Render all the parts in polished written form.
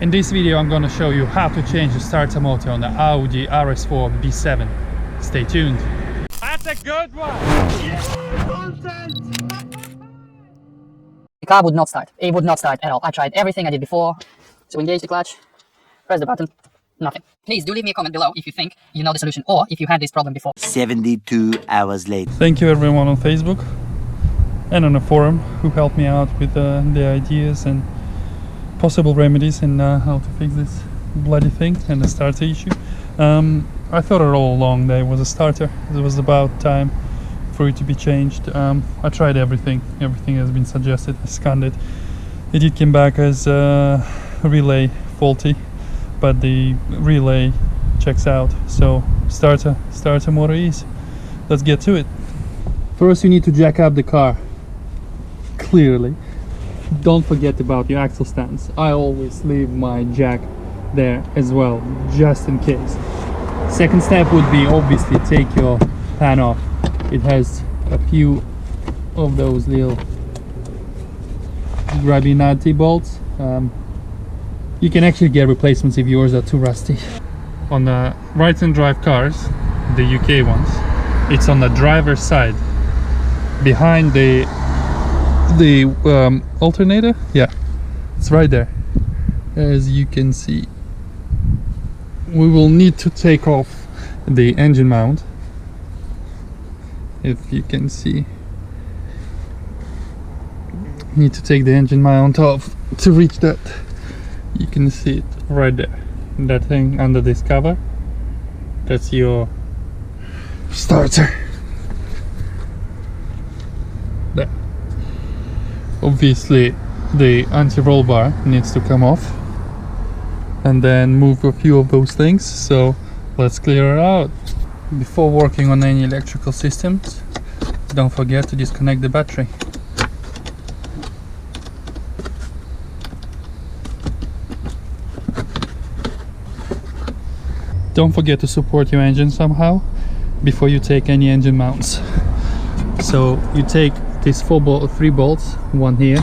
In this video I'm going to show you how to change the starter motor on the Audi RS4 B7. Stay tuned. That's a good one! The car would not start. It would not start at all. I tried everything I did before. So engage the clutch, press the button, nothing. Please do leave me a comment below if you think you know the solution or if you had this problem before. 72 hours later. Thank you everyone on Facebook and on the forum who helped me out with the ideas and possible remedies and how to fix this bloody thing and the starter issue. I thought it all along that it was a starter. It was about time for it to be changed. I tried everything has been suggested. I scanned it. It did come back as relay faulty, but the relay checks out, so starter motor is. Let's get to it. First you need to jack up the car clearly. Don't forget about your axle stands. I always leave my jack there as well, just in case. Second step would be obviously take your pan off. It has a few of those little grabby nutty bolts. You can actually get replacements if yours are too rusty. On the right-hand drive cars, the UK ones, it's on the driver's side, behind the alternator. Yeah, it's right there. As you can see, we will need to take off the engine mount. If you can see, need to take the engine mount off to reach that. You can see it right there, that thing under this cover. That's your starter. There. Obviously the anti-roll bar needs to come off, and then move a few of those things. So let's clear it out. Before working on any electrical systems, don't forget to disconnect the battery. Don't forget to support your engine somehow before you take any engine mounts. So you take these 3 bolts, one here,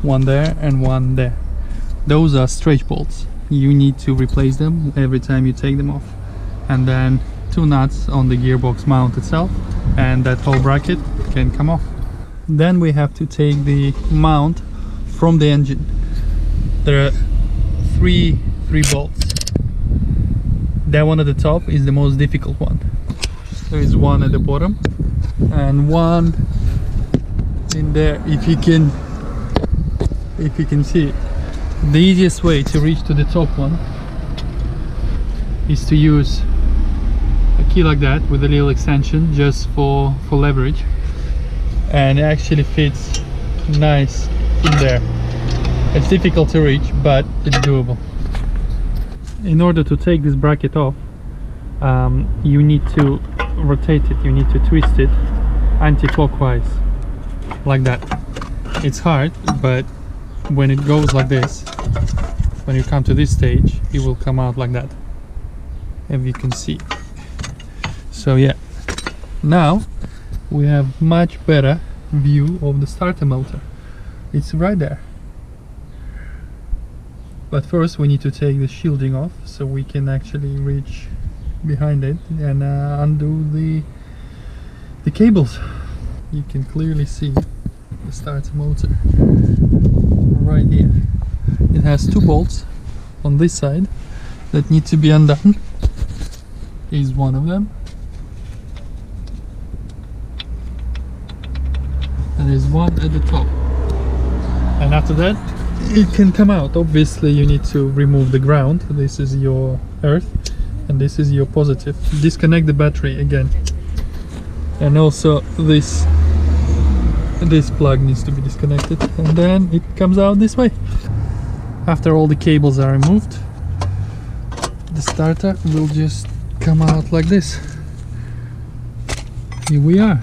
one there, and one there. Those are stretch bolts. You need to replace them every time you take them off. And then 2 nuts on the gearbox mount itself, and that whole bracket can come off. Then we have to take the mount from the engine. There are three bolts. That one at the top is the most difficult one. There is one at the bottom and one in there, if you can see it. The easiest way to reach to the top one is to use a key like that with a little extension just for leverage, and it actually fits nice in there. It's difficult to reach, but it's doable. In order to take this bracket off, you need to rotate it, you need to twist it anti-clockwise, like that. It's hard, but when it goes like this, when you come to this stage, it will come out like that, if you can see. So yeah, now we have much better view of the starter motor. It's right there. But first we need to take the shielding off so we can actually reach behind it and undo the cables. You can clearly see the starter motor right here. It has 2 bolts on this side that need to be undone. Here's one of them. And there's one at the top. And after that, it can come out. Obviously you need to remove the ground. This is your earth and this is your positive. Disconnect the battery again, and also this plug needs to be disconnected, and then it comes out this way. After all the cables are removed, the starter will just come out like this. Here we are.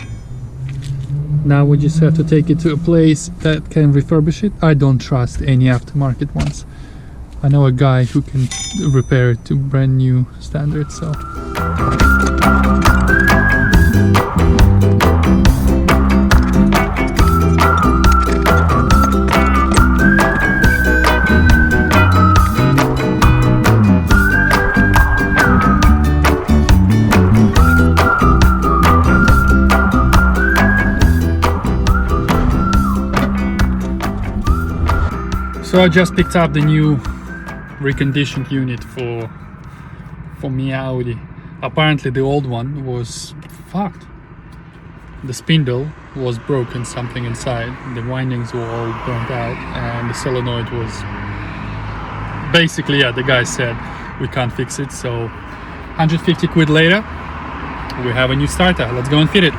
Now we just have to take it to a place that can refurbish it. I don't trust any aftermarket ones. I know a guy who can repair it to brand new standards, so. So I just picked up the new reconditioned unit for me Audi. Apparently the old one was fucked. The spindle was broken, something inside, the windings were all burnt out, and the solenoid was basically, yeah, the guy said we can't fix it. So 150 quid later, we have a new starter. Let's go and fit it.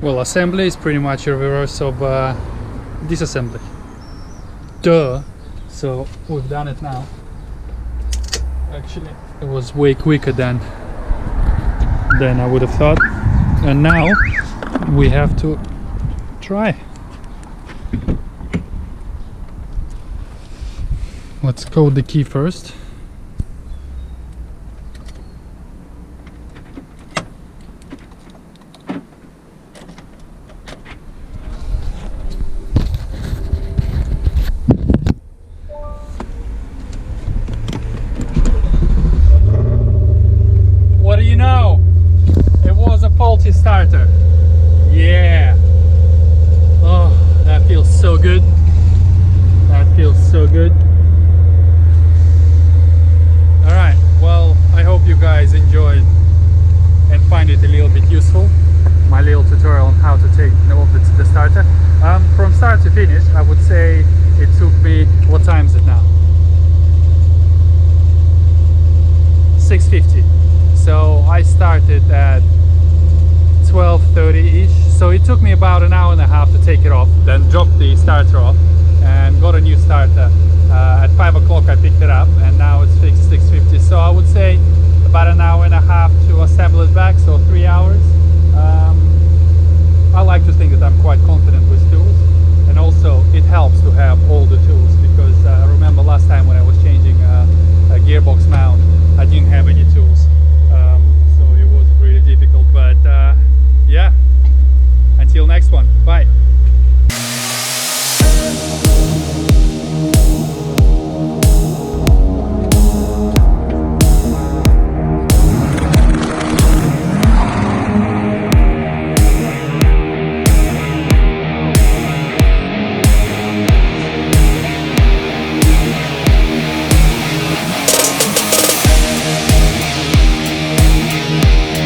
Well, assembly is pretty much a reverse of disassembly. Duh. So we've done it now. Actually, it was way quicker than I would have thought. And now we have to try. Let's code the key first. What do you know? It was a faulty starter. Yeah. Oh, that feels so good. That feels so good. Alright, well, I hope you guys enjoyed and find it a little bit useful. My little tutorial on how to take off the starter. From start to finish, I would say it took me, what time is it now? 6:50. So I started at 12:30-ish, so it took me about an hour and a half to take it off, then dropped the starter off and got a new starter. At 5 o'clock I picked it up and now it's fixed 6:50, so I would say about an hour and a half to assemble it back, so 3 hours.